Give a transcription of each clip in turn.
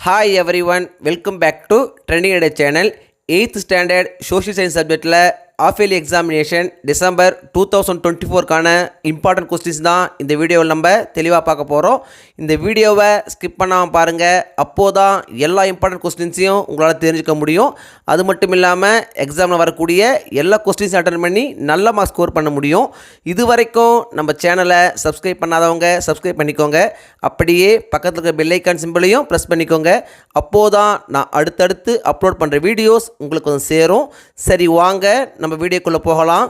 Hi everyone, welcome back to Trending Idea channel. 8th standard social science subject la half-yearly examination December 2024 கான important questions தான் இந்த வீடியோவில் நம்ம தெளிவாக பார்க்க போகிறோம். இந்த வீடியோவை ஸ்கிப் பண்ணாமல் பாருங்கள், அப்போதான் எல்லா இம்பார்ட்டன்ட் கொஸ்டின்ஸையும் உங்களால் தெரிஞ்சுக்க முடியும். அது மட்டும் இல்லாமல் எக்ஸாமில் வரக்கூடிய எல்லா கொஸ்டின்ஸும் அட்டன் பண்ணி நல்ல மார்க் ஸ்கோர் பண்ண முடியும். இது வரைக்கும் நம்ம சேனலை சப்ஸ்கிரைப் பண்ணாதவங்க சப்ஸ்கிரைப் பண்ணிக்கோங்க. அப்படியே பக்கத்தில் இருக்க பெல் ஐக்கான் சிம்பிளையும் ப்ரெஸ் பண்ணிக்கோங்க. அப்போதான் நான் அடுத்தடுத்து அப்லோட் பண்ணுற வீடியோஸ் உங்களுக்கு வந்து சேரும். சரி, வாங்க நம்ம வீடியோக்குள்ள போகலாம்.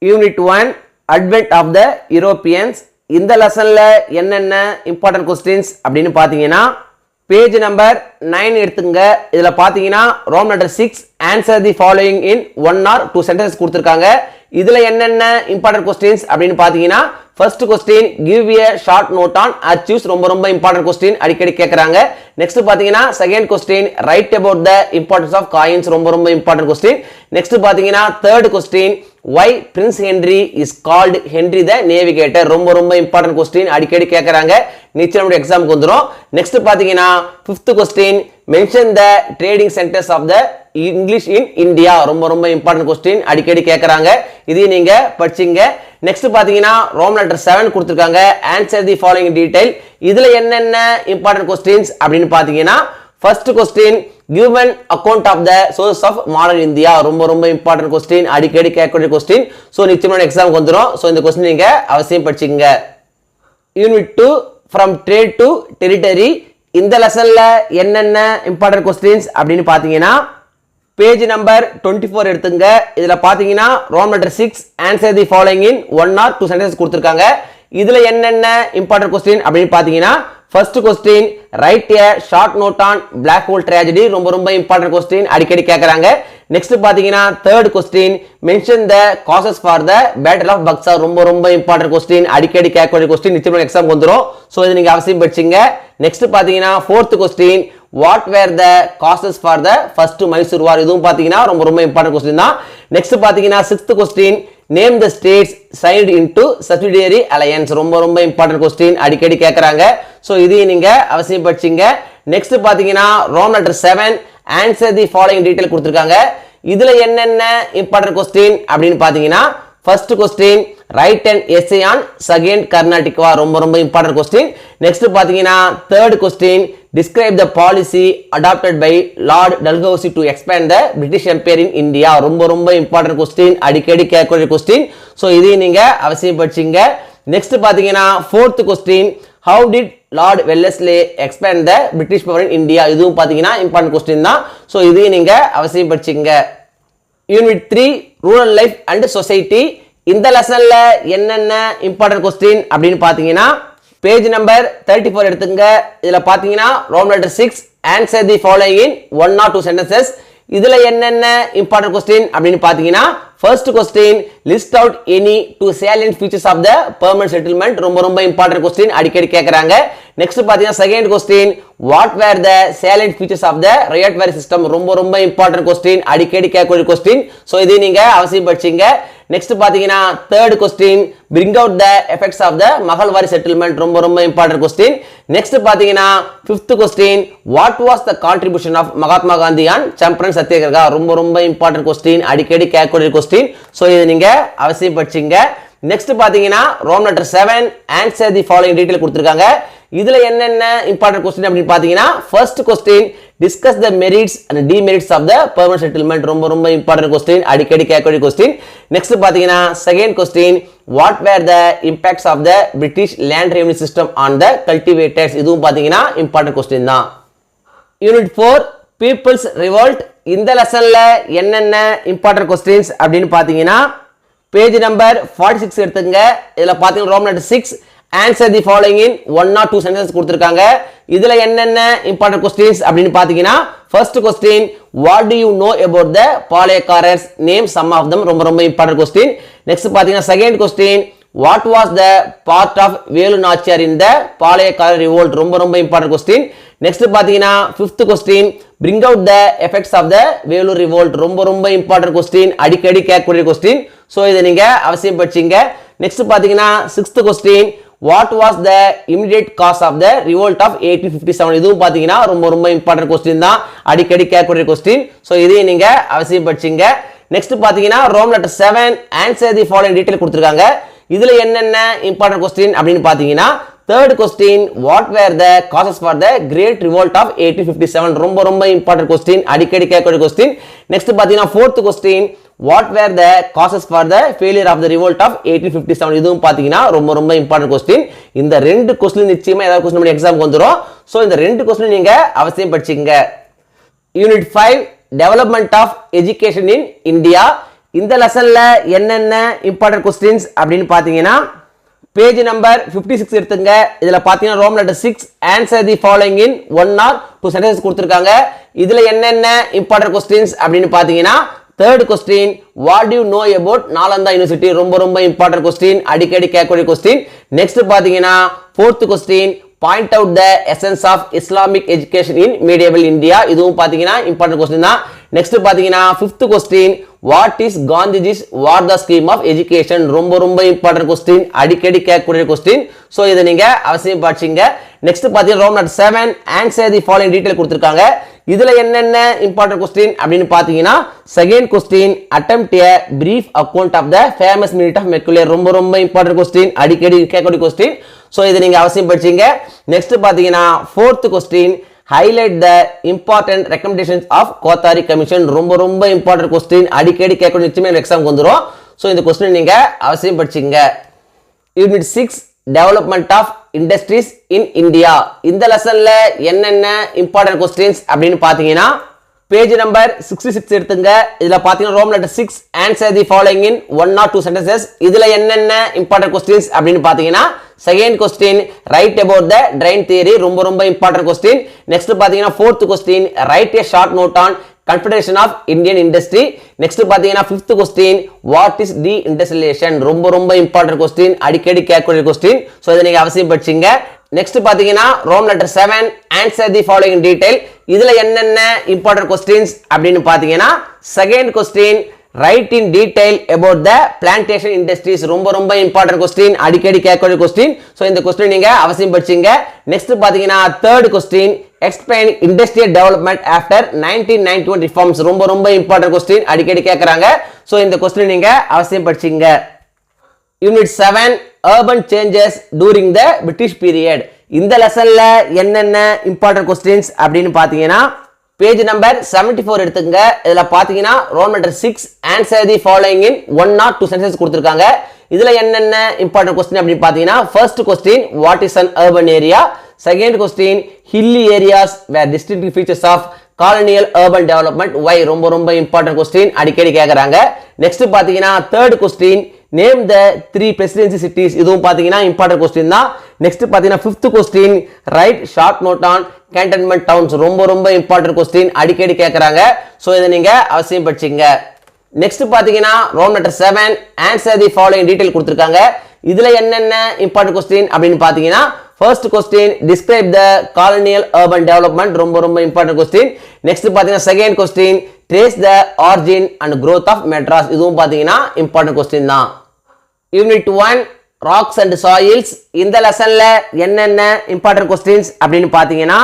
Unit 1 advent of the Europeans. இந்த லெசன்ல என்னென்ன இம்பார்ட்டன்ட் கொஸ்டின்ஸ் அப்படின்னு பார்த்தீங்கன்னா, பேஜ் நம்பர் 9 எடுத்துங்க. இதில் பார்த்தீங்கன்னா Rome letter 6 answer the following in 1 or 2 sentences கொடுத்துருக்காங்க. இதில் என்னென்ன இம்பார்ட்டன்ட் கொஸ்டின்ஸ் அப்படின்னு பார்த்தீங்கன்னா, first question give a short note on achieves, ரொம்ப இம்பார்ட்டன்ட் கொஸ்டின், அடிக்கடி கேட்குறாங்க. நெக்ஸ்ட் பார்த்தீங்கன்னா second question write about the importance of coins, ரொம்ப இம்பார்ட்டன்ட் கொஸ்டின். நெக்ஸ்ட் பார்த்தீங்கன்னா third question why Prince Henry is called Henry the Navigator, ரொம்ப important question, அடிக்கடி கேட்குறாங்க. நிச்சயம் நம்முடைய எக்ஸாமுக்கு வந்துடும். நெக்ஸ்ட் பார்த்தீங்கன்னா fifth question mention the trading centres of the English in India, ரொம்ப இம்பார்ட்டன்ட் கொஸ்டின், அடிக்கடி கேட்குறாங்க. இதையும் நீங்க படிச்சிங்க. நெக்ஸ்ட் பார்த்தீங்கன்னா ரோம் லெட்டர் 7 கொடுத்துருக்காங்க. Answer the following detail. இதுல என்னென்ன இம்பார்ட்டன்ட் கொஸ்டின்ஸ் அப்படின்னு பார்த்தீங்கன்னா, first question give an account of the source of modern India, ரொம்ப இம்பார்ட்டன்ட் கொஸ்டின், அடிக்கடி கேட்கக்கூடிய கொஸ்டின். ஸோ நிச்சயமான எக்ஸாமுக்கு வந்துடும். ஸோ இந்த கொஸ்டின் நீங்க அவசியம் படிச்சுங்க. Unit 2 from trade to territory. இந்த லெசன்ல என்னென்ன இம்பார்ட்டன்ட் கொஸ்டின்ஸ் அப்படின்னு பார்த்தீங்கன்னா, பேஜ் நம்பர் 24 எடுத்துங்க. இதுல பாத்தீங்கன்னா Rome letter 6 answer the following in 1 or 2 sentences கொடுத்துருக்காங்க. இதுல என்னென்ன இம்பார்ட்டன்ட் கொஸ்டின் அப்படின்னு பாத்தீங்கன்னா, first question write a short note on Black Hole Tragedy, ரொம்ப இம்பார்ட்டன்ட் கொஸ்டின், அடிக்கடி கேட்கறாங்க. நெக்ஸ்ட் பாத்தீங்கன்னா third question mention the causes for the battle of Buxar, ரொம்ப இம்பார்ட்டன்ட் கொஸ்டின், அடிக்கடி கேட்கக்கூடிய கொஸ்டின், நிச்சயமா எக்ஸாம் வந்துடும். ஸோ இது நீங்க அவசியம் படிச்சுங்க. நெக்ஸ்ட் பாத்தீங்கன்னா fourth question what were the causes for the first Mysore war, இதுவும் பாத்தீங்கன்னா ரொம்ப இம்பார்ட்டன்ட் கொஸ்டின் தான். நெக்ஸ்ட் பாத்தீங்கன்னா sixth question name the states signed into subsidiary alliance, ரொம்ப இம்பார்ட்டன்ட் கொஸ்டின், அடிக்கடி கேட்கறாங்க. ஸோ இதையும் நீங்க அவசியம் படிச்சுங்க. நெக்ஸ்ட் பாத்தீங்கன்னா Rome letter 7 answer the following detail கொடுத்துருக்காங்க. இதுல என்னென்ன இம்பார்ட்டன்ட் கொஸ்டின் அப்படின்னு பாத்தீங்கன்னா, first question write an essay on second Carnatic வார், ரொம்ப இம்பார்ட்டன்ட் கொஸ்டின். நெக்ஸ்ட் பாத்தீங்கன்னா third question describe the policy adopted by Lord Dalhousie to expand the British empire in India, ரொம்ப important question, அடிக்கடி கேட்கக்கூடிய கொஸ்டின். ஸோ இதையும் நீங்க அவசியம் படிச்சுங்க. நெக்ஸ்ட் பாத்தீங்கன்னா fourth question how did Lord Wellesley expand the British power in India, இதுவும் பாத்தீங்கன்னா இம்பார்ட்டன்ட் கொஸ்டின் தான். ஸோ இதையும் நீங்க அவசியம் படிச்சுங்க. Unit 3 rural life and society. இந்த லெசன்ல என்னென்ன இம்பார்ட்டன்ட் கொஸ்டின் அப்படின்னு பாத்தீங்கன்னா, பேஜ் நம்பர் 34 எடுத்துங்க. இதுல பாத்தீங்கன்னா Rome letter 6 answer the following in 1 or 2 sentences. இதுல என்னென்ன இம்பார்ட்டன்ட் கொஸ்டின் அப்படின்னு பாத்தீங்கன்னா, first question list out any two salient features of the permanent settlement, ரொம்ப இம்பார்ட்டன்ட் கொஸ்டின், அடிக்கடி கேட்கறாங்க. நெக்ஸ்ட் பாத்தீங்கன்னா second question what were the salient features of the ryotwari system, ரொம்ப important question, அடிக்கடி கேட்கக்கூடிய கொஸ்டின். ஸோ இதை நீங்க அவசியம் படிச்சீங்க. நெக்ஸ்ட் பாத்தீங்கன்னா third question bring out the effects of the Mahalwari settlement, ரொம்ப இம்பார்ட்டன்ட் கொஸ்டின். நெக்ஸ்ட் பாத்தீங்கன்னா fifth question what was the contribution of Mahatma Gandhi on Champaran Satyagraha, ரொம்ப இம்பார்ட்டன்ட் கொஸ்டின், அடிக்கடி கேட்கக்கூடிய கொஸ்டின். ஸோ இதை நீங்க அவசியம் படிச்சீங்க. நெக்ஸ்ட் பாத்தீங்கன்னா Rome letter 7 answer the following detail கொடுத்துருக்காங்க. இதுல என்னென்ன இம்பார்ட்டன்ட் கொஸ்டின் அப்படின்னு பாத்தீங்கன்னா, first question discuss the merits and demerits of the permanent settlement, ரொம்ப இம்பார்ட்டன்ட் கொஸ்டின், அடிக்கடி கேட்கக்கூடிய கொஸ்டின். நெக்ஸ்ட் பாத்தீங்கன்னா second question what were the impacts of the British land revenue system on the cultivators, இதுவும் பாத்தீங்கன்னா important question தான். Unit 4 people's revolt. இந்த லெசன்ல என்னென்ன இம்பார்ட்டன்ட் கொஸ்டின்ஸ் அப்படின்னு பாத்தீங்கன்னா, பேஜ் நம்பர் 46 எடுத்துங்க. இதுல பாத்தீங்கன்னா Rome letter 6 answer the following in 1 or 2 sentences கொடுத்துருக்காங்க. இதுல என்னென்ன இம்பார்ட்டன்ட் கொஸ்டின்ஸ் அப்படின்னு பாத்தீங்கன்னா, first question what do you know about the Palayakkarars, name some of them, ரொம்ப இம்பார்ட்டன்ட் கொஸ்டின். நெக்ஸ்ட் பாத்தீங்கன்னா second question what was the part of Velu Nachiyar in the Palayakkarar revolt, ரொம்ப important question. Next பாத்தீங்கன்னா fifth question bring out the effects of the Vellore revolt, ரொம்ப important question, அடிக்கடி கேட்கக்கூடிய question. So இதை நீங்க அவசியம் படிச்சீங்க. நெக்ஸ்ட் பாத்தீங்கன்னா sixth question what was the immediate cause of the revolt of 1857? இதுவும் பாத்தீங்கன்னா ரொம்ப ரொம்ப இம்பார்ட்டன்ட் கொஸ்டின் தான், அடிக்கடி கேட்கக்கூடிய கொஸ்டின். ஸோ இதையும் நீங்க அவசியம் படிச்சீங்க. நெக்ஸ்ட் பாத்தீங்கன்னா Rome letter 7 answer the following detail கொடுத்திருக்காங்க. இதுல என்னென்ன இம்பார்ட்டன்ட் கொஸ்டின் அப்படின்னு பாத்தீங்கன்னா third question, what were the causes for the great revolt of 1857? ரொம்ப ரொம்ப இம்பார்ட்டன்ட் கொஸ்டின், அடிக்கடி கேட்கக்கூடிய கொஸ்டின். நெக்ஸ்ட் பாத்தீங்கன்னா fourth question, what were the causes for the failure of the revolt of 1857? இதுவும் பாத்தீங்கன்னா ரொம்ப ரொம்ப இம்பார்ட்டன்ட் கொஸ்டின். இந்த ரெண்டு கொஸ்டின் நிச்சயமா ஏதாவது கொஸ்டின் நம்ம எக்ஸாம்க்கு வந்துரும். சோ இந்த ரெண்டு கொஸ்டின் நீங்க அவசியம் படிச்சீங்க. Unit 5 development of education in India. இந்த லெசன்ல என்னென்ன இம்பார்ட்டன்ட் கொஸ்டின்ஸ் அப்படின்னு பாத்தீங்கன்னா பேஜ் நம்பர் 56 எடுத்துங்க. இதுல பாத்தீங்கன்னா Rome letter 6 answer the following in 1 or 2 sentences கொடுத்திருக்காங்க. இதுல என்னென்ன இம்பார்ட்டன்ட் கொஸ்டின்ஸ் அப்படின்னு பாத்தீங்கன்னா third question, what do you know about Nalanda University? ரொம்ப ரொம்ப இம்பார்ட்டன்ட் கொஸ்டின், அடிக்கடி கேட்கக்கூடிய கொஸ்டின். நெக்ஸ்ட் பாத்தீங்கன்னா fourth question, point out the essence of Islamic education in medieval India. இதுவும் பாத்தீங்கன்னா இம்பார்ட்டன்ட் கொஸ்டின் தான். நெக்ஸ்ட் பாத்தீங்கன்னா fifth question, what is Gandhiji's Varda scheme of education? ரொம்ப ரொம்ப இம்பார்ட்டன்ட் கொஸ்டின், அடிக்கடி கேட்கக்கூடிய கொஸ்டின். சோ இதை நீங்க அவசியம் படிச்சீங்க. நெக்ஸ்ட் பாத்தீங்கன்னா roman number 7 answer the following detail கொடுத்திருக்காங்க. இதுல என்னென்ன இம்பார்ட்டன்ட் கொஸ்டின் அப்படின்னு பாத்தீங்கன்னா second question, attempt a brief account of the famous minute of Macaulay. ரொம்ப ரொம்ப இம்பார்ட்டன்ட் கொஸ்டின், அடிக்கடி கேட்கக்கூடிய கொஸ்டின். சோ இதை நீங்க அவசியம் படிச்சீங்க. நெக்ஸ்ட் பாத்தீங்கன்னா fourth question, highlight the important recommendations of Kothari commission. ரொம்ப ரொம்ப இம்பார்ட்டன்ட் கொஸ்டின், அடிக்கடி கேட்கக்கூடிய நிச்சயமா எக்ஸாம்க்கு வந்துரும். சோ இந்த கொஸ்டின் நீங்க அவசியம் படிச்சீங்க. Unit 6 development of industries in India. இந்த லெசன்ல என்னென்ன இம்பார்ட்டன்ட் கொஸ்டின்ஸ் அப்படின்னு பாத்தீங்கன்னா பேஜ் நம்பர் 66 எடுத்துங்க. இதுல பாத்தீங்கன்னா Rome letter 6 answer the following in 1 or 2 sentences. இதுல என்னென்ன இம்பார்ட்டன்ட் கொஸ்டின்ஸ் அப்படின்னு பாத்தீங்கன்னா second question, write about the drain theory. ரொம்ப ரொம்ப இம்பார்ட்டன்ட் கொஸ்டின். நெக்ஸ்ட் பாத்தீங்கன்னா fourth question, write a short note on Confederation of Indian Industry. நெக்ஸ்ட் பாத்தீங்கன்னா fifth question, what is deindustrialization? ரொம்ப ரொம்ப இம்பார்ட்டன்ட் கொஸ்டின், அடிக்கடி கேட்கக்கூடிய கொஸ்டின். சோ இதை நீங்க அவசியம் படிச்சீங்க. நெக்ஸ்ட் பாத்தீங்கன்னா Rome letter 7 answer the following detail. இதுல என்னென்ன இம்பார்ட்டன்ட் கொஸ்டின்ஸ் அப்படின்னு பாத்தீங்கன்னா second question, write in detail about the plantation industries. ரொம்ப ரொம்ப இம்பார்ட்டன்ட் கொஸ்டின், அடிக்கடி கேட்கக்கூடிய கொஸ்டின். சோ இந்த கொஸ்டின் நீங்க அவசியம் படிச்சீங்க. நெக்ஸ்ட் பாத்தீங்கன்னா third question, explain industrial development after 1991 reforms. ரொம்ப ரொம்ப இம்பார்ட்டன்ட் கொஸ்டின், அடிக்கடி கேக்குறாங்க. சோ இந்த கொஸ்டின் நீங்க அவசியம் படிச்சீங்க. Unit 7 urban changes during the British period. இந்த லெசன்ல என்னென்ன இம்பார்ட்டன்ட் கொஸ்டின்ஸ் அப்படின்னு பாத்தீங்கன்னா பேஜ் நம்பர் 74 எடுத்துங்க. இதுல பாத்தீங்கன்னா Rome letter 6 answer the following in 1 or 2 sentences கொடுத்திருக்காங்க. இதுல என்னென்ன இம்பார்ட்டன்ட் கொஸ்டின் அப்படின்னு பாத்தீங்கன்னா first question, what is an urban area? Second question, hilly areas were distinctive features of colonial urban development. Why? ரொம்ப ரொம்ப இம்பார்ட்டன்ட் கொஸ்டின், அடிக்கடி கேக்குறாங்க. Next பாத்தீங்கன்னா third question, name the 3 presidency cities. இதுவும் பாத்தீங்கன்னா இம்பார்ட்டன்ட் கொஸ்டின் தான். நெக்ஸ்ட் பாத்தீங்கன்னா fifth question, write short note on cantonment towns. ரொம்ப ரொம்ப இம்பார்ட்டன்ட் கொஸ்டின், அடிக்கடி கேக்குறாங்க. சோ இதை நீங்க அவசியம் படிச்சீங்க. நெக்ஸ்ட் பாத்தீங்கன்னா Rome letter 7 answer the following detail கொடுத்திருக்காங்க. இதுல என்னென்ன இம்பார்ட்டன்ட் கொஸ்டின் அப்படின்னு பாத்தீங்கன்னா first question, describe the colonial urban development. ரொம்ப ரொம்ப இம்பார்ட்டன்ட் கொஸ்டின். நெக்ஸ்ட் பாத்தீங்கன்னா second question, trace the origin and growth of Madras. இதுவும் பாத்தீங்கன்னா இம்பார்ட்டன்ட் கொஸ்டின் தான். Unit 1 rocks and soils. இந்த லெசன்ல என்னென்ன இம்பார்ட்டன்ட் கொஸ்டின்ஸ் அப்படின்னு பாத்தீங்கன்னா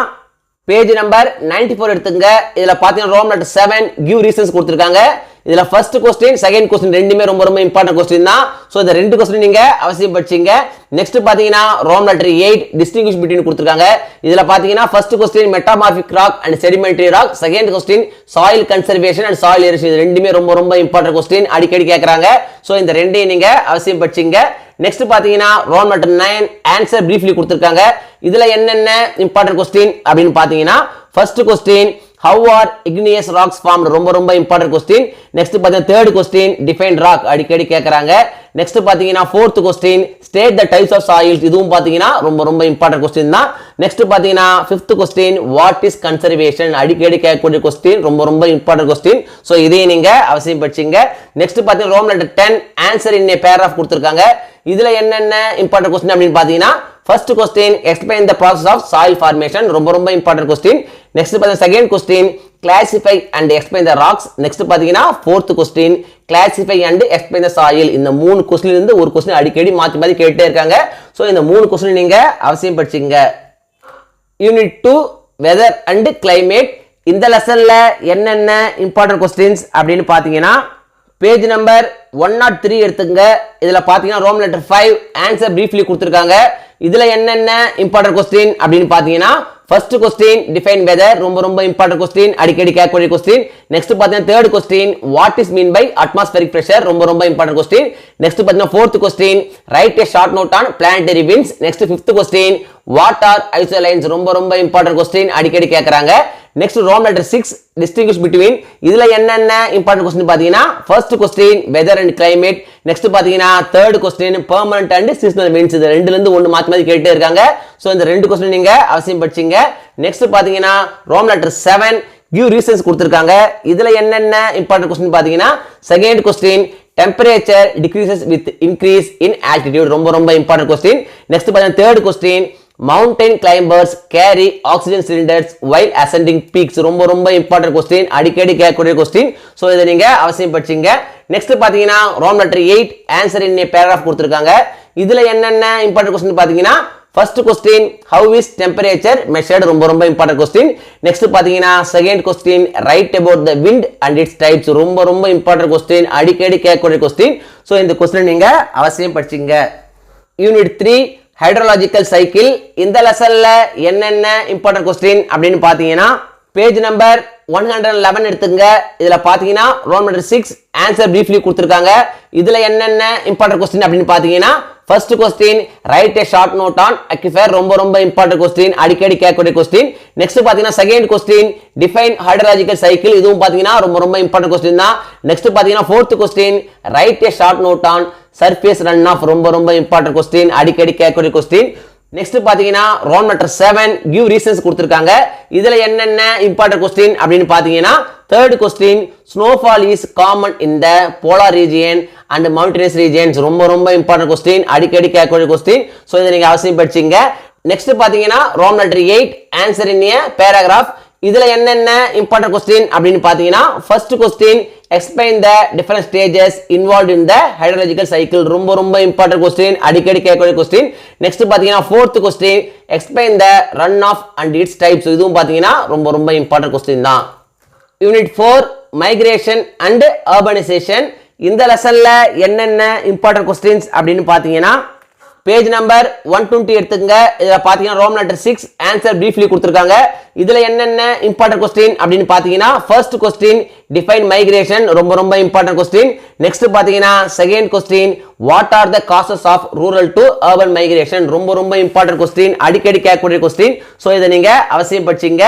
பேஜ் நம்பர் 94 எடுத்துங்க. இதுல பாத்தீங்கன்னா ரோம் லெட்டர் 7 கிவ் ரீசன்ஸ் கொடுத்திருக்காங்க. இதுல ஃபர்ஸ்ட் கொஸ்டின், செகண்ட் கொஸ்டின் ரெண்டுமே ரொம்ப ரொம்ப இம்பார்ட்டன்ட் கொஸ்டின் தான். சோ இந்த ரெண்டு கொஸ்டின் நீங்க அவசியம் படிச்சீங்க. நெக்ஸ்ட் பாத்தீங்கன்னா ரோம் லெட்டர் 8 டிஸ்டிங்விஷ் பிட்வீன் கொடுத்திருக்காங்க. இதுல பாத்தீங்கன்னா first question metamorphic rock and sedimentary rock, second question soil conservation and soil erosion. இது ரெண்டுமே ரொம்ப ரொம்ப இம்பார்ட்டன்ட் கொஸ்டின், அடிக்கடி கேக்குறாங்க. சோ இந்த ரெண்டையும் நீங்க அவசியம் படிச்சீங்க. நெக்ஸ்ட் பாத்தீங்கன்னா ரோம் லெட்டர் 9 ஆன்சர் பிரீஃப்லி கொடுத்திருக்காங்க. இதுல என்னென்ன இம்பார்ட்டன்ட் கொஸ்டின் அப்படின்னு பாத்தீங்கன்னா first question, how are igneous rocks formed? ரொம்ப ரொம்ப இம்பார்ட்டன்ட் கொஸ்டின். நெக்ஸ்ட் பாத்தீங்கன்னா தேர்ட் கொஸ்டின், டிஃபைன் ராக், அடிக்கடி கேக்குறாங்க. நெக்ஸ்ட் பாத்தீங்கன்னா fourth question, state the types of soils. இதுவும் பாத்தீங்கன்னா ரொம்ப ரொம்ப இம்பார்ட்டன்ட் கொஸ்டின் தான். நெக்ஸ்ட் பாத்தீங்கன்னா fifth question, what is conservation? அடிக்கடி கேட்கக்கூடிய கொஸ்டின், ரொம்ப ரொம்ப இம்பார்ட்டன்ட் கொஸ்டின். சோ இதையும் நீங்க அவசியம் படிச்சீங்க. நெக்ஸ்ட் பாத்தீங்கன்னா Rome letter 10 answer in a paragraph கொடுத்திருக்காங்க. இதுல என்னென்ன இம்பார்ட்டன்ட் கொஸ்டின் அப்படின்னு பாத்தீங்கன்னா first question, explain the process of soil formation. ரொம்ப ரொம்ப இம்பார்ட்டன்ட் கொஸ்டின். நெக்ஸ்ட் பாத்தீங்கன்னா second question, classify and explain the rocks. Next பாத்தீங்கன்னா fourth question classify and explain the soil. இந்த 3 கொஸ்டின்ல இருந்து ஒரு கொஸ்டின் அடிக்கடி மாத்தி மாத்தி கேட்டே இருக்காங்க. ஸோ இந்த 3 கொஸ்டின் நீங்க அவசியம் படிச்சுங்க. Unit 2 weather and climate. இந்த லெசன்ல என்னென்ன இம்பார்ட்டன்ட் கொஸ்டின்ஸ் அப்படின்னு பாத்தீங்கன்னா பேஜ் நம்பர் 103 எடுத்துங்க. இதுல பாத்தீங்கன்னா ரோம் லெட்டர் 5 ஆன்சர் பிரீஃப்லி கொடுத்திருக்காங்க. இதுல என்னென்ன இம்பார்ட்டன்ட் கொஸ்டின் அப்படின்னு பாத்தீங்கன்னா ஃபர்ஸ்ட் கொஸ்டின் டிஃபைன் வெதர், ரொம்ப ரொம்ப இம்பார்ட்டன்ட் கொஸ்டின், அடிக்கடி கேட்கக்கூடிய கொஸ்டின். நெக்ஸ்ட் பாத்தீங்கன்னா third question what is mean by atmospheric pressure, ரொம்ப ரொம்ப இம்பார்ட்டன்ட் கொஸ்டின். நெக்ஸ்ட் பாத்தீங்கன்னா fourth question write a short note on planetary winds. Next fifth question what are isolines, ரொம்ப ரொம்ப இம்பார்ட்டன்ட் கொஸ்டின், அடிக்கடி கேட்கறாங்க. Next Roman letter 6 distinguish between. இதுல என்னென்ன important question பாத்தீங்கன்னா first question weather and climate. Next பாத்தீங்கன்னா third question permanent and seasonal winds. இது ரெண்டுல இருந்து ஒன்னு மாத்தி மாத்தி கேட்டே இருக்காங்க. சோ இந்த ரெண்டு கொஸ்டின் நீங்க அவசியம் படிச்சீங்க. நெக்ஸ்ட் பாத்தீங்கன்னா ரோம் லெட்டர் 7 கிவ் ரீசன்ஸ் கொடுத்திருக்காங்க. இதுல என்னென்ன இம்பார்ட்டன்ட் கொஸ்டின் பாத்தீங்கன்னா second question temperature decreases with increase in altitude, ரொம்ப ரொம்ப இம்பார்ட்டன்ட் கொஸ்டின். நெக்ஸ்ட் பாத்தீங்கன்னா third question mountain climbers carry oxygen cylinders while ascending peaks, ரொம்ப ரொம்ப இம்பார்ட்டன்ட் கொஸ்டின், அடிக்கடி கேட்கக்கூடிய கொஸ்டின். சோ இதை நீங்க அவசியம் படிச்சீங்க. நெக்ஸ்ட் பாத்தீங்கன்னா Rome letter 8 answer in a paragraph கொடுத்திருக்காங்க. இதுல என்னென்ன இம்பார்ட்டன்ட் கொஸ்டின் பாத்தீங்கன்னா first question how is temperature measured, ரொம்ப ரொம்ப இம்பார்ட்டன்ட் கொஸ்டின். நெக்ஸ்ட் பாத்தீங்கன்னா second question write about the wind and its types, ரொம்ப ரொம்ப இம்பார்ட்டன்ட் கொஸ்டின், அடிக்கடி கேட்கக்கூடிய கொஸ்டின். சோ இந்த கொஸ்டின் நீங்க அவசியம் படிச்சீங்க. Unit 3 hydrological cycle. இந்த லெசன்ல என்னென்ன இம்பார்ட்டன்ட் கொஸ்டின் அப்படின்னு பாத்தீங்கன்னா பேஜ் நம்பர் 111 எடுத்துங்க. இதுல பாத்தீங்கன்னா ரோம் லெட்டர் 6 ஆன்சர் பிரீஃப்லி கொடுத்திருக்காங்க. இதுல என்னென்ன இம்பார்ட்டன்ட் கொஸ்டின் அப்படின்னு பாத்தீங்கன்னா first question write a short note on aquifer, ரொம்ப ரொம்ப இம்பார்ட்டன்ட் கொஸ்டின், அடிக்கடி கேட்கக்கூடிய கொஸ்டின். நெக்ஸ்ட் பாத்தீங்கன்னா second question define hydrological cycle, இதுவும் பாத்தீங்கன்னா ரொம்ப ரொம்ப இம்பார்ட்டன்ட் கொஸ்டின் தான். நெக்ஸ்ட் பாத்தீங்கன்னா fourth question write a short note on surface run off, ரொம்ப ரொம்ப இம்பார்ட்டன்ட் கொஸ்டின், அடிக்கடி கேட்கக்கூடிய கொஸ்டின். நெக்ஸ்ட் பாத்தீங்கன்னா ரோம் லெட்டர் 7 கிவ் ரீசன்ஸ் கொடுத்திருக்காங்க. இதுல என்னென்ன இம்பார்ட்டன்ட் கொஸ்டின் அப்படின்னு பாத்தீங்கன்னா third question snowfall is common in the polar region and mountainous regions, ரொம்ப ரொம்ப இம்பார்ட்டன்ட் கொஸ்டின், அடிக்கடி கேட்கக்கூடிய கொஸ்டின். சோ இதை நீங்க அவசியம் படிச்சீங்க. நெக்ஸ்ட் பாத்தீங்கன்னா Rome letter 8 answer in a paragraph. இதுல என்னென்ன இம்பார்ட்டன்ட் கொஸ்டின் அப்படின்னு பாத்தீங்கன்னா first question explain the different stages involve in the hydrological cycle, ரொம்ப ரொம்ப இம்பார்ட்டன்ட் கொஸ்டின், அடிக்கடி கேட்கக்கூடிய கொஸ்டின். நெக்ஸ்ட் பாத்தீங்கன்னா fourth question explain the run off and its types, இதுவும் பாத்தீங்கன்னா ரொம்ப ரொம்ப இம்பார்ட்டன்ட் கொஸ்டின் தான். Unit 4 migration and urbanisation. இந்த லெசன்ல என்னென்ன இம்பார்ட்டன்ட் கொஸ்டின்ஸ் அப்படின்னு பாத்தீங்கன்னா பேஜ் நம்பர் 120 எடுத்துங்க. இதுல பாத்தீங்கன்னா ரோம் லெட்டர் 6 ஆன்சர் பிரீஃப்லி கொடுத்திருக்காங்க. இதுல என்னென்ன இம்பார்ட்டன்ட் கொஸ்டின் அப்படின்னு பாத்தீங்கன்னா ஃபர்ஸ்ட் கொஸ்டின் டிஃபைன் மைக்ரேஷன், ரொம்ப ரொம்ப இம்பார்ட்டன்ட் கொஸ்டின். நெக்ஸ்ட் பாத்தீங்கன்னா second question what are the causes of rural to urban migration, ரொம்ப ரொம்ப இம்பார்ட்டன்ட் கொஸ்டின், அடிக்கடி கேட்கக்கூடிய கொஸ்டின். சோ இதை நீங்க அவசியம் படிச்சீங்க.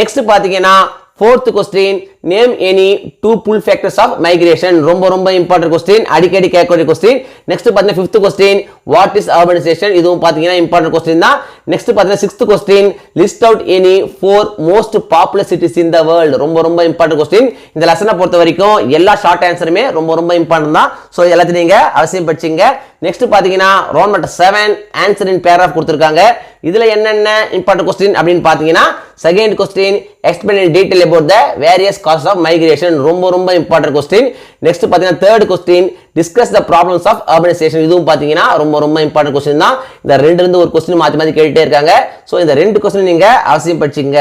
நெக்ஸ்ட் பாத்தீங்கன்னா fourth question name any two pull factors of migration, ரொம்ப ரொம்ப important question, அடிக்கடி கேட்கக்கூடிய question. next பாத்தீங்கன்னா fifth question what is urbanization, இதுவும் பாத்தீங்கன்னா important question தான். next பாத்தீங்கன்னா sixth question list out any four most populous cities in the world, ரொம்ப ரொம்ப important question. இந்த லெசனை பொறுத்த வரைக்கும் எல்லா ஷார்ட் ஆன்சருமே ரொம்ப ரொம்ப இம்பார்ட்டன்ட் தான். சோ எல்லாத்தையும் நீங்க அவசியம் படிச்சீங்க. next பாத்தீங்கன்னா Roman number 7 answer in paragraph கொடுத்திருக்காங்க. இதுல என்னென்ன இம்பார்ட்டன்ட் क्वेश्चन அப்படினு பாத்தீங்கன்னா second question explain in detail about the various causes of migration, ரொம்ப ரொம்ப இம்பார்ட்டன்ட் क्वेश्चन. next பாத்தீங்கன்னா third question discuss the problems of urbanization, இதுவும் பாத்தீங்கன்னா ரொம்ப ரொம்ப இம்பார்ட்டன்ட் क्वेश्चन தான். இந்த ரெண்டுல இருந்து ஒரு क्वेश्चन மாத்தி மாத்தி கேட்டுட்டே இருக்காங்க. சோ இந்த ரெண்டு क्वेश्चन நீங்க அவசியம் படிச்சீங்க.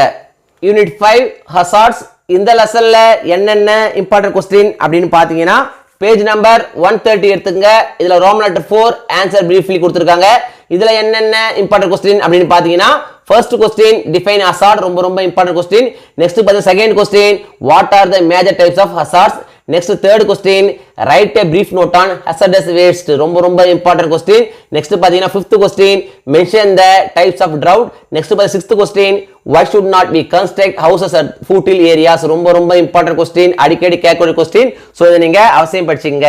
Unit 5 hazards. இந்த லெசன்ல என்னென்ன இம்பார்ட்டன்ட் क्वेश्चन அப்படினு பாத்தீங்கன்னா பேஜ் நம்பர் 130 எடுத்துங்க. இதுல ரோமன் லெட்டர் 4 ஆன்சர் பிரீஃப்லி கொடுத்திருக்காங்க. இதுல என்னென்ன இம்பார்ட்டன்ட் क्वेश्चन அப்படினு பாத்தீங்கன்னா first question define hazard, ரொம்ப ரொம்ப important question. next பாத்தீங்கன்னா second question what are the major types of hazards. next third question write a brief note on hazardous waste, ரொம்ப ரொம்ப important question. next பாத்தீங்கன்னா fifth question mention the types of drought. next பாத்தீங்கன்னா sixth question why should not we construct houses at fertile areas, ரொம்ப ரொம்ப important question, அடிக்கடி கேட்கக்கூடிய question. So இத நீங்க அவசியம் படிச்சீங்க.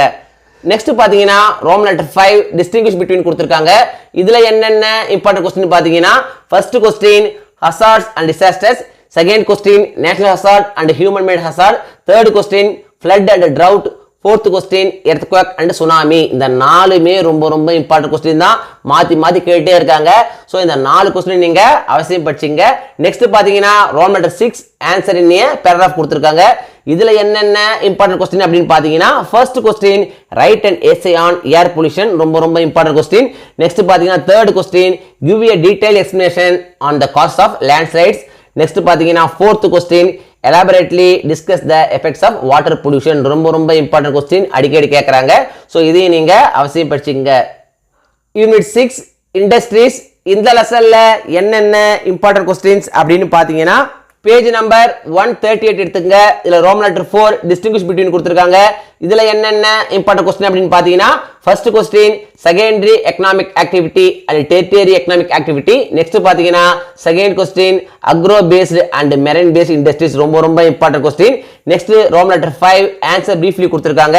next பாத்தீங்கன்னா ரோமன் லெட்டர் 5 distinguish between கொடுத்திருக்காங்க. இதுல என்னென்ன இம்பார்ட்டன்ட் क्वेश्चन பாத்தீங்கன்னா first question hazards and disasters, second question natural hazard and human made hazard, third question flood and drought, 4th question earthquake and tsunami. இந்த 4மே ரொம்ப ரொம்ப இம்பார்ட்டன்ட் கொஸ்டின் தான், மாத்தி கேட்டே இருக்காங்க. ஸோ இந்த 4 கொஸ்டின் நீங்க அவசியம் படிச்சிங்க. நெக்ஸ்ட் பாத்தீங்கன்னா Roman letter 6 answer in paragraph கொடுத்துருக்காங்க. இதுல என்னென்ன இம்பார்ட்டன்ட் கொஸ்டின் அப்படின்னு பாத்தீங்கன்னா first question write and essay on air pollution, ரொம்ப ரொம்ப இம்பார்ட்டன்ட் கொஸ்டின். நெக்ஸ்ட் பாத்தீங்கன்னா third question give a detail explanation on the cause of landslides. Next பாத்தீங்கன்னா fourth question elaborately discuss the effects of water pollution, ரொம்ப ரொம்ப important question, அடிக்கடி கேட்கறாங்க. So இதையும் நீங்க அவசியம் படிச்சிங்க. Unit 6 industries. இந்த லெசன்ல என்னென்ன இம்பார்ட்டன்ட் கொஸ்டின்ஸ் அப்படின்னு பாத்தீங்கன்னா பேஜ் நம்பர் 138 எடுத்துங்க. இதுல ரோமன் லெட்டர் 4 டிஸ்டிங்விஷ் பிட்வீன் கொடுத்திருக்காங்க. இதுல என்னென்ன இம்பார்ட்டன்ட் கொஸ்டின் அப்படின்னு பாத்தீங்கன்னா first question secondary economic activity and tertiary economic activity. Next பாத்தீங்கன்னா second question agro based and marine based industries, ரொம்ப ரொம்ப important question. Next Roman letter 5 answer briefly கொடுத்திருக்காங்க.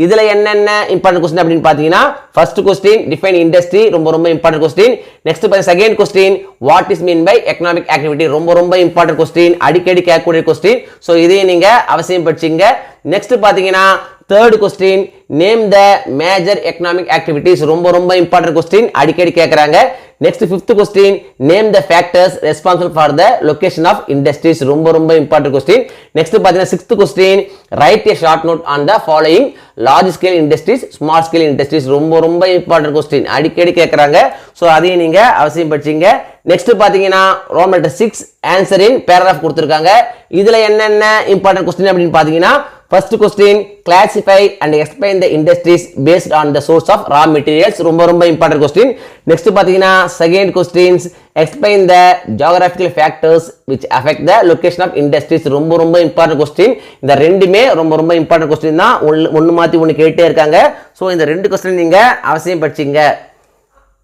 இதுல என்னென்ன இம்பார்ட்டன்ட் கொஸ்டின் அப்படின்னு பாத்தீங்கன்னா ஃபர்ஸ்ட் கொஸ்டின் டிஃபைன் இண்டஸ்ட்ரி, ரொம்ப ரொம்ப இம்பார்ட்டன்ட் கொஸ்டின். நெக்ஸ்ட் பாத்தீங்கன்னா second question what is mean by economic activity, ரொம்ப ரொம்ப இம்பார்ட்டன்ட் கொஸ்டின், அடிக்கடி கேட்கக்கூடிய கொஸ்டின். ஸோ இதையும் நீங்க அவசியம் படிச்சிங்க. நெக்ஸ்ட் பாத்தீங்கன்னா third question name the major economic activities, ரொம்ப ரொம்ப இம்பார்ட்டன்ட் கொஸ்டின், அடிக்கடி கேட்கறாங்க. Next fifth question name the factors responsible for the location of industries, ரொம்ப ரொம்ப இம்பார்ட்டன்ட் கொஸ்டின். நெக்ஸ்ட் பாத்தீங்கன்னா sixth question write a short note on the following large scale industries small scale industries, ரொம்ப ரொம்ப important question, அடிக்கடி கேட்கறாங்க. So அதையும் நீங்க அவசியம் படிச்சீங்க. நெக்ஸ்ட் பாத்தீங்கன்னா Roman letter 6 answer in paragraph கொடுத்திருக்காங்க. இதுல என்னென்ன இம்பார்ட்டன்ட் கொஸ்டின் அப்படின்னு பாத்தீங்கன்னா first question classify and explain the industries based on the source of raw materials, ரொம்ப ரொம்ப இம்பார்ட்டன்ட் கொஸ்டின். நெக்ஸ்ட் பாத்தீங்கன்னா second questions explain the geographical factors which affect the location of industries, ரொம்ப ரொம்ப important question. இந்த ரெண்டுமே ரொம்ப ரொம்ப important question தான், ஒன்னு மாத்தி ஒன்னு கேட்டே இருக்காங்க. ஸோ இந்த ரெண்டு கொஸ்டின் நீங்க அவசியம் படிச்சிங்க.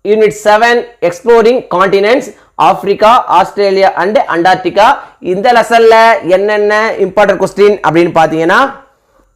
Unit 7 exploring continents Africa Australia and Antarctica. இந்த லெசன்ல என்னென்ன இம்பார்ட்டன்ட் கொஸ்டின் அப்படின்னு பாத்தீங்கன்னா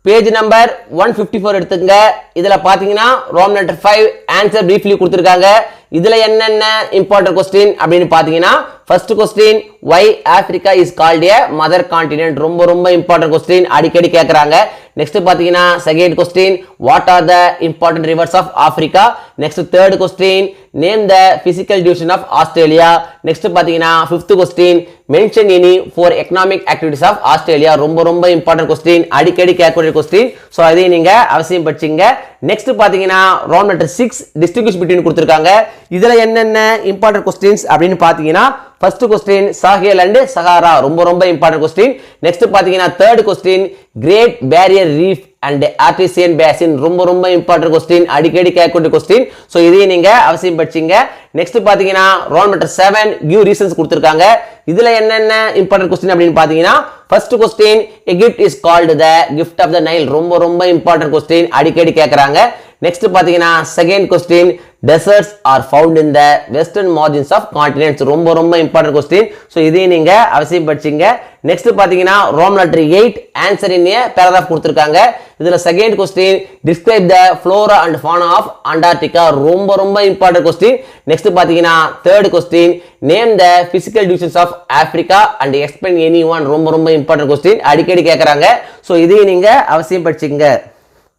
பேஜ் நம்பர் 154 எடுத்துங்க. இதுல பாத்தீங்கன்னா ரோமன் லெட்டர் 5 ஆன்சர் பிரீஃப்லி கொடுத்திருக்காங்க. இதுல என்னென்ன இம்பார்ட்டன்ட் கொஸ்டின் அப்படின்னு பாத்தீங்கன்னா first question why Africa is called a mother continent, ரொம்ப ரொம்ப இம்பார்ட்டன்ட் கொஸ்டின், அடிக்கடி கேட்கறாங்க. நெக்ஸ்ட் பாத்தீங்கன்னா second question what are the important rivers of Africa. Next third question name the physical division of Australia. Next பாத்தீங்கன்னா fifth question mention any four economic activities of Australia, ரொம்ப ரொம்ப important question, அடிக்கடி கேட்கக்கூடிய question. So அதையும் நீங்க அவசியம் படிச்சிங்க. Next பாத்தீங்கன்னா ரோமன் லெட்டர் 6 டிஸ்டிங்விஷ் பிட்வீன் கொடுத்திருக்காங்க. இதுல என்னென்ன இம்பார்ட்டன்ட் கொஸ்டின்ஸ் அப்படின்னு பாத்தீங்கன்னா first question Sahel and Sahara, ரொம்ப ரொம்ப இம்பார்ட்டன்ட் கொஸ்டின். நெக்ஸ்ட் பாத்தீங்கன்னா third question Great Barrier Reef and Artesian Basin, ரொம்ப ரொம்ப இம்பார்ட்டன்ட் கொஸ்டின், அடிக்கடி கேட்கக்கூடிய கொஸ்டின். ஸோ இதையும் நீங்க அவசியம் படிச்சிங்க. நெக்ஸ்ட் பாத்தீங்கன்னா ரோமன் லெட்டர் 7 கிவ் ரீசன்ஸ் கொடுத்திருக்காங்க. இதுல என்னென்ன இம்பார்ட்டன்ட் கொஸ்டின் அப்படின்னு பாத்தீங்கன்னா first question Egypt is called the gift of the Nile, ரொம்ப ரொம்ப இம்பார்ட்டன்ட் கொஸ்டின், அடிக்கடி கேட்கறாங்க. நெக்ஸ்ட் பாத்தீங்கன்னா second question deserts are found in the western margins of continents, ரொம்ப ரொம்ப இம்பார்ட்டன்ட் கொஸ்டின். ஸோ இதையும் நீங்க அவசியம் படிச்சிங்க. நெக்ஸ்ட் பாத்தீங்கன்னா Roman letter 8 answer in paragraph கொடுத்திருக்காங்க. இதுல second question describe the flora and fauna of Antarctica, ரொம்ப ரொம்ப இம்பார்ட்டன்ட் கொஸ்டின். நெக்ஸ்ட் பாத்தீங்கன்னா third question name the physical divisions of Africa and explain any one, ரொம்ப ரொம்ப இம்பார்ட்டன்ட் கொஸ்டின், அடிக்கடி கேட்கறாங்க. So இதையும் நீங்க அவசியம் படிச்சிங்க.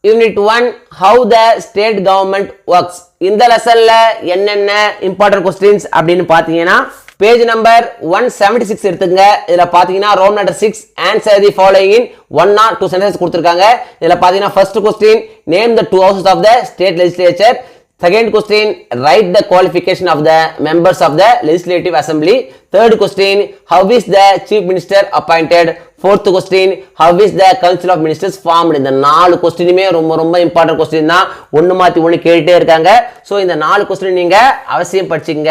Unit 1 how the state government works. இந்த லெசன்ல என்னென்ன இம்பார்ட்டன்ட் கொஸ்டின்ஸ் அப்படின்னு பாத்தீங்கன்னா பேஜ் நம்பர் 176 எடுத்துங்க. இதுல பாத்தீங்கன்னா Roman letter 6 answer the following in 1 or 2 sentences கொடுத்திருக்காங்க. இதுல பாத்தீங்கன்னா first question name the 2 houses of the state legislature. Second question write the qualification of the members of the legislative assembly. Third question how is the chief minister appointed. Fourth question how is the council of ministers formed. இந்த 4 கொஸ்டினுமே ரொம்ப ரொம்ப important question தான், ஒன்னு மாத்தி ஒன்னு கேட்டுட்டே இருக்காங்க. So இந்த 4 கொஸ்டின் நீங்க அவசியம் படிச்சிங்க.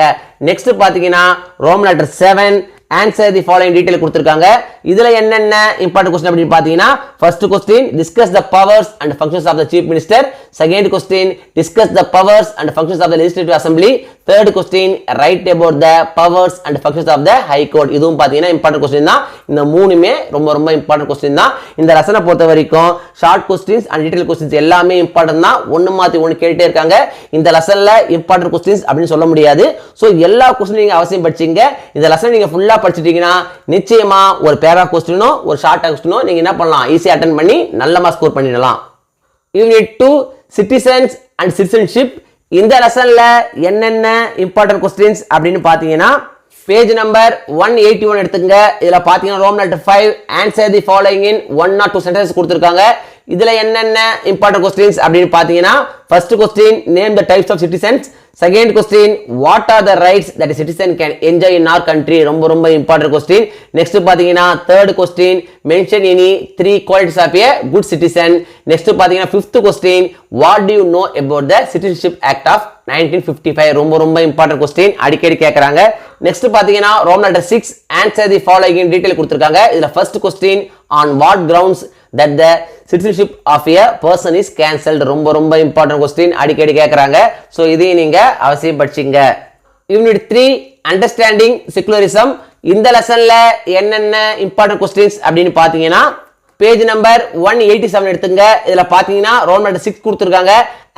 நெக்ஸ்ட் பாத்தீங்கன்னா Roman letter 7 answer the following detail கொடுத்திருக்காங்க. இதுல என்னென்ன இம்பார்ட்டன்ட் கொஸ்டின் அப்படின்னு பாத்தீங்கன்னா first question discuss the powers and functions of the chief minister. Second question discuss the powers and functions of the legislative assembly. Third question write about the powers and functions of the high court. இதுவும் பாத்தீங்கன்னா important question தான். இந்த மூணுமே ரொம்ப ரொம்ப important question தான். இந்த லெசனை பொறுத்த வரைக்கும் short questions and detail questions எல்லாமே இம்பார்ட்டன்ட் தான், ஒன்னு மாத்தி ஒன்னு கேட்டுட்டே இருக்காங்க. இந்த லெசன்ல இம்பார்ட்டன்ட் கொஸ்டின்ஸ் அப்படின்னு சொல்ல முடியாது. சோ எல்லா கொஸ்டின் நீங்க அவசியம் படிச்சீங்க. இந்த லெசன் நீங்க ஃபுல்லா படிச்சிட்டீங்கன்னா நிச்சயமா ஒரு பேரா கொஸ்டினோ ஒரு ஷார்ட் கொஸ்டினோ நீங்க என்ன பண்ணலாம், ஈஸியா அட்டெண்ட் பண்ணி நல்ல மார்க் ஸ்கோர் பண்ணிடலாம். Unit 2 citizens and citizenship. இந்த லெசன்ல என்னென்ன இம்பார்ட்டன்ட் கொஸ்டின்ஸ் அப்படின்னு பார்த்தீங்கன்னா பேஜ் நம்பர் 181 எடுத்துங்க. இதுல பாத்தீங்கன்னா Rome letter 5 answer the following in 1 or 2 sentences கொடுத்திருக்காங்க. இதுல என்னென்ன இம்பார்ட்டன்ட் கொஸ்டின்ஸ் அப்படின்னு பாத்தீங்கன்னா first question name the types of citizens. Second question what are the rights that a citizen can enjoy in our country. ரொம்ப important question. Next பாத்தீங்கன்னா third question mention any 3 qualities of a good citizen. Next பாத்தீங்கன்னா fifth question what do you know about the citizenship act of 1955. ரொம்ப important question, அடிக்கடி கேக்குறாங்க. Next பாத்தீங்கன்னா Rome letter 6 answer the following in detail கொடுத்திருக்காங்க. இதுல first question on what grounds that the citizenship of a person is cancelled. ரொம்ப important question, அடிக்கடி கேக்குறாங்க. So இதையும் நீங்க அவசியம் படிச்சீங்க. Unit 3 understanding secularism. இந்த லெசன்ல என்னென்ன இம்பார்ட்டன்ட் கொஸ்டின்ஸ் அப்படின்னு பாத்தீங்கன்னா பேஜ் நம்பர் 187 எடுத்துங்க. இதுல பாத்தீங்கன்னா ரோம் லெட்டர் 6 கொடுத்திருக்காங்க.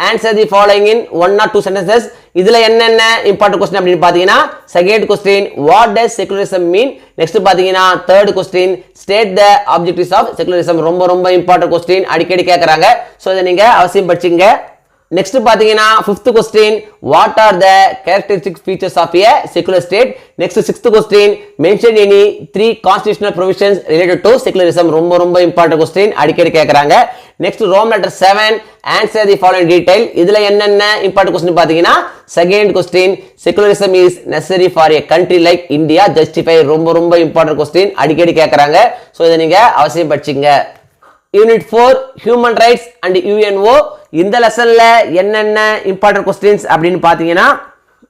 Answer the following in 1 or 2 sentences. இதுல என்னென்ன இம்பார்ட்டன்ட் கொஸ்டின் அப்படின்னு பாத்தீங்கன்னா second question what does secularism mean. Next பாத்தீங்கன்னா third question state the objectives of secularism. ரொம்ப இம்பார்ட்டன்ட் கொஸ்டின், அடிக்கடி கேக்குறாங்க. சோ இத நீங்க அவசியம் படிச்சீங்க. நெக்ஸ்ட் பாத்தீங்கன்னா fifth question what are the characteristic features of a secular state. Next sixth question mention any 3 constitutional provisions related to secularism. ரொம்ப important question, அடிக்கடி கேக்குறாங்க. Next Roman letter 7 answer the following detail. இதுல என்னென்ன important question பாத்தீங்கன்னா second question secularism is necessary for a country like India justify. ரொம்ப important question, அடிக்கடி கேக்குறாங்க. So இத நீங்க அவசியம் படிச்சீங்க. Unit 4 human rights and UNO. இந்த லெசன்ல என்னென்ன இம்பார்ட்டன்ட் கொஸ்டின்ஸ் அப்படின்னு பாத்தீங்கன்னா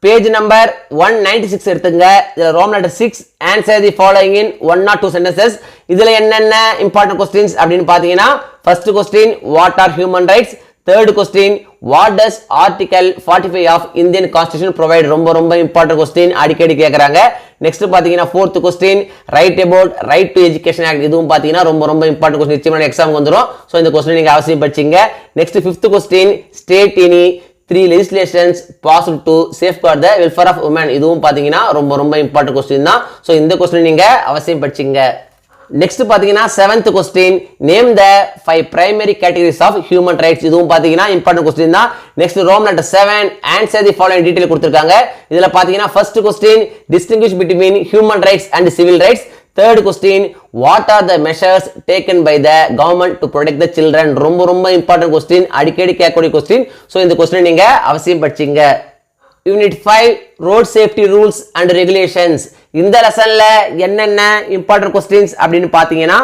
பேஜ் நம்பர் 196 எடுத்துங்க. இதுல Roman letter 6 answer the following in 1 or 2 sentences. இதுல என்னென்ன இம்பார்ட்டன்ட் கொஸ்டின்ஸ் அப்படின்னு பாத்தீங்கன்னா first question what are human rights. Third question what does article 45 of Indian constitution provide. ரொம்ப இம்பார்ட்டன்ட் கொஸ்டின், அடிக்கடி கேக்குறாங்க. நெக்ஸ்ட் பாத்தீங்கன்னா fourth question write about right to education act. இதுவும் பாத்தீங்கன்னா ரொம்ப இம்பார்ட்டன்ட் கொஸ்டின், நிச்சயமா எக்ஸாம் வந்துரும். சோ இந்த கொஸ்டின் நீங்க அவசியம் படிச்சீங்க. Next fifth question state any 3 legislations passed to safeguard the welfare of women. இதுவும் பாத்தீங்கன்னா ரொம்ப இம்பார்ட்டன்ட் கொஸ்டின் தான். சோ இந்த கொஸ்டின் நீங்க அவசியம் படிச்சீங்க. நெக்ஸ்ட் பாத்தீங்கன்னா seventh question name the 5 primary categories of human rights. இதுவும் பாத்தீங்கன்னா இம்பார்ட்டன்ட் கொஸ்டின் தான். Next Roman letter 7 answer the following detail கொடுத்திருக்காங்க. இதுல பாத்தீங்கன்னா first question distinguish between human rights and civil rights. Third question what are the measures taken by the government to protect the children. ரொம்ப important question, அடிக்கடி கேட்கக்கூடிய question. So இந்த question நீங்க அவசியம் படிச்சீங்க. Unit 5 road safety rules and regulations. இந்த லெசன்ல என்னென்ன இம்பார்ட்டன்ட் கொஸ்டின்ஸ் அப்படின்னு பாத்தீங்கன்னா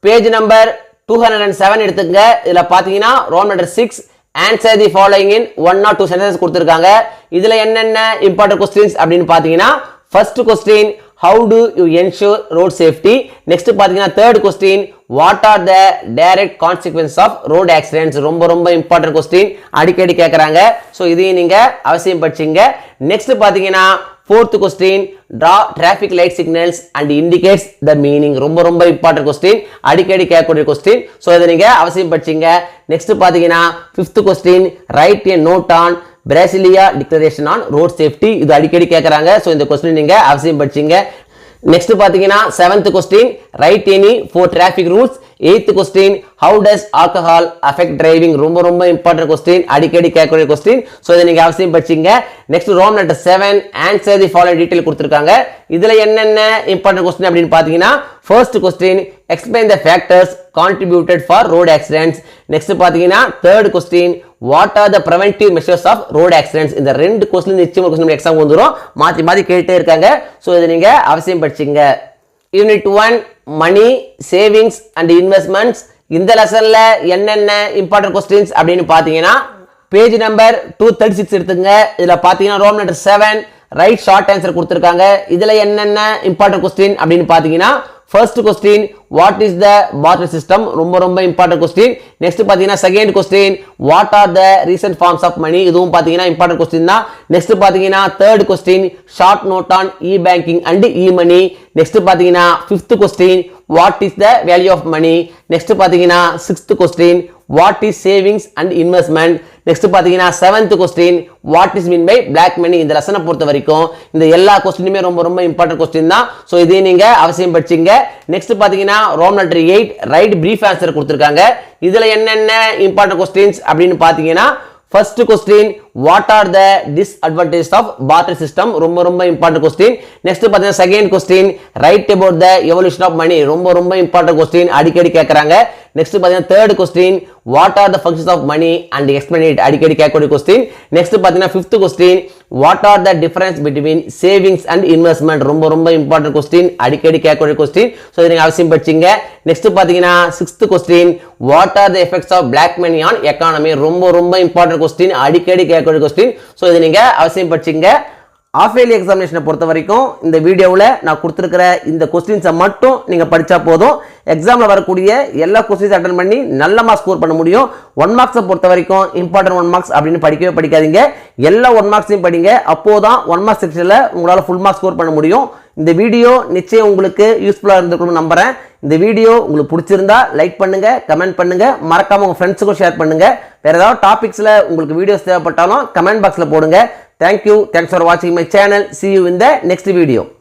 பேஜ் நம்பர் 207 எடுத்துங்க. இதுல பாத்தீங்கன்னா Rome letter 6 answer the following in 1 or 2 sentences கொடுத்திருக்காங்க. இதுல என்னென்ன இம்பார்ட்டன்ட் கொஸ்டின்ஸ் அப்படின்னு பாத்தீங்கன்னா first question how do you ensure road safety. next பாத்தீங்கன்னா third question what are the direct consequences of road accidents. ரொம்ப இம்பார்ட்டன்ட் கொஸ்டின், அடிக்கடி கேக்குறாங்க. So இதையும் நீங்க அவசியம் படிச்சீங்க. நெக்ஸ்ட் பாத்தீங்கன்னா fourth question draw traffic light signals and indicates the meaning. ரொம்ப இம்பார்ட்டன்ட் கொஸ்டின், அடிக்கடி கேட்கக்கூடிய கொஸ்டின். சோ இதை நீங்க அவசியம் படிச்சீங்க. நெக்ஸ்ட் பாத்தீங்கன்னா fifth question write a note on Brasilia declaration on road safety. இது அடிக்கடி கேக்குறாங்க. சோ இந்த கொஸ்டின் நீங்க அவசியம் படிச்சீங்க. நெக்ஸ்ட் பாத்தீங்கன்னா 7th question write any 4 traffic rules. 8th question how does alcohol affect driving. ரொம்ப இம்பார்ட்டன்ட் கொஸ்டின், அடிக்கடி கேட்கக்கூடிய கொஸ்டின். சோ இதை நீங்க அவசியம் படிச்சீங்க. Next Roman letter 7 answer the following detail கொடுத்திருக்காங்க. இதுல என்னென்ன இம்பார்ட்டன்ட் கொஸ்டின் அப்படின்னு பாத்தீங்கன்னா first question explain the factors contributed for road accidents. Next பாத்தீங்கன்னா third question what are the preventive measures of road accidents. இந்த ரெண்டு கொஸ்டின் நிச்சயமா கொஸ்டின் எக்ஸாம் வந்துரும், மாத்தி கேட்டே இருக்காங்க. சோ இதை நீங்க அவசியம் படிச்சீங்க. Unit 1 money savings and investments. இந்த லெசன்ல என்னென்ன இம்பார்ட்டன்ட் கொஸ்டின்ஸ் அப்படின்னு பாத்தீங்கன்னா பேஜ் நம்பர் 236 எடுத்துங்க. இதுல பாத்தீங்கன்னா Rome letter 7 write short answer கொடுத்திருக்காங்க. இதுல என்னென்ன இம்பார்ட்டன்ட் கொஸ்டின் அப்படின்னு பாத்தீங்கன்னா first question what is the barter system. ரொம்ப இம்பார்ட்டன்ட் கொஸ்டின். நெக்ஸ்ட் பாத்தீங்கன்னா second question what are the recent forms of money. இதுவும் பாத்தீங்கன்னா இம்பார்ட்டன்ட் கொஸ்டின் தான். நெக்ஸ்ட் பாத்தீங்கன்னா third question short note on e banking and e money. Next பாத்தீங்கன்னா fifth question what is the value of money. Next பார்த்தீங்கன்னா 6th question what is savings and investment. Next பார்த்தீங்கன்னா 7th question what is mean by black money. இந்த லெசனை பொறுத்த வரைக்கும் இந்த எல்லா கொஸ்டினுமே ரொம்ப ரொம்ப இம்பார்ட்டன்ட் கொஸ்டின் தான். ஸோ இதையும் நீங்க அவசியம் படிச்சிங்க. நெக்ஸ்ட் பார்த்தீங்கன்னா Rome letter 8 write brief answer கொடுத்துருக்காங்க. இதுல என்னென்ன இம்பார்ட்டன்ட் கொஸ்டின்ஸ் அப்படின்னு பார்த்தீங்கன்னா first question what are the disadvantages of barter system ரொம்ப ரொம்ப important question. next பாத்தீங்கன்னா second question write about the evolution of money ரொம்ப ரொம்ப important question அடிக்கடி கேக்குறாங்க. next பாத்தீங்கன்னா third question what are the functions of money and explain it அடிக்கடி கேட்கக்கூடிய question. next பாத்தீங்கன்னா fifth question what are the difference between savings and investment ரொம்ப ரொம்ப important question அடிக்கடி கேட்கக்கூடிய question. so இதை நீங்க அவசியம் படிச்சீங்க. next பாத்தீங்கன்னா sixth question what are the effects of black money on economy ரொம்ப ரொம்ப important question அடிக்கடி கேட்கக்கூடிய question. so இதை நீங்க அவசியம் படிச்சீங்க. ஆஃப் இயர்லி எக்ஸாமினேஷனை பொறுத்த வரைக்கும் இந்த வீடியோவில் நான் கொடுத்துருக்கிற இந்த கொஸ்டின்ஸை மட்டும் நீங்கள் படித்தா போதும். எக்ஸாமில் வரக்கூடிய எல்லா கொஸ்டின்ஸ் அட்டன் பண்ணி நல்ல மார்க்ஸ் ஸ்கோர் பண்ண முடியும். 1 மார்க்ஸை பொறுத்த வரைக்கும் இம்பார்ட்டன்ட் 1 மார்க்ஸ் அப்படின்னு படிக்கவே படிக்காதீங்க. எல்லா 1 மார்க்ஸையும் படிங்க. அப்போதான் 1 மார்க்ஸ் செக்ஷனில் உங்களால் ஃபுல் மார்க்ஸ் ஸ்கோர் பண்ண முடியும். இந்த வீடியோ நிச்சயம் உங்களுக்கு யூஸ்ஃபுல்லாக இருந்திருக்கும்னு நம்புறேன். இந்த வீடியோ உங்களுக்கு பிடிச்சிருந்தா லைக் பண்ணுங்க, கமெண்ட் பண்ணுங்க, மறக்காம உங்க ஃப்ரெண்ட்ஸுக்கும் ஷேர் பண்ணுங்க. வேற ஏதாவது டாபிக்ஸ்ல உங்களுக்கு வீடியோஸ் தேவைப்பட்டாலும் கமெண்ட் பாக்ஸ்ல போடுங்க. Thank you. Thanks for watching my channel. See you in the next video.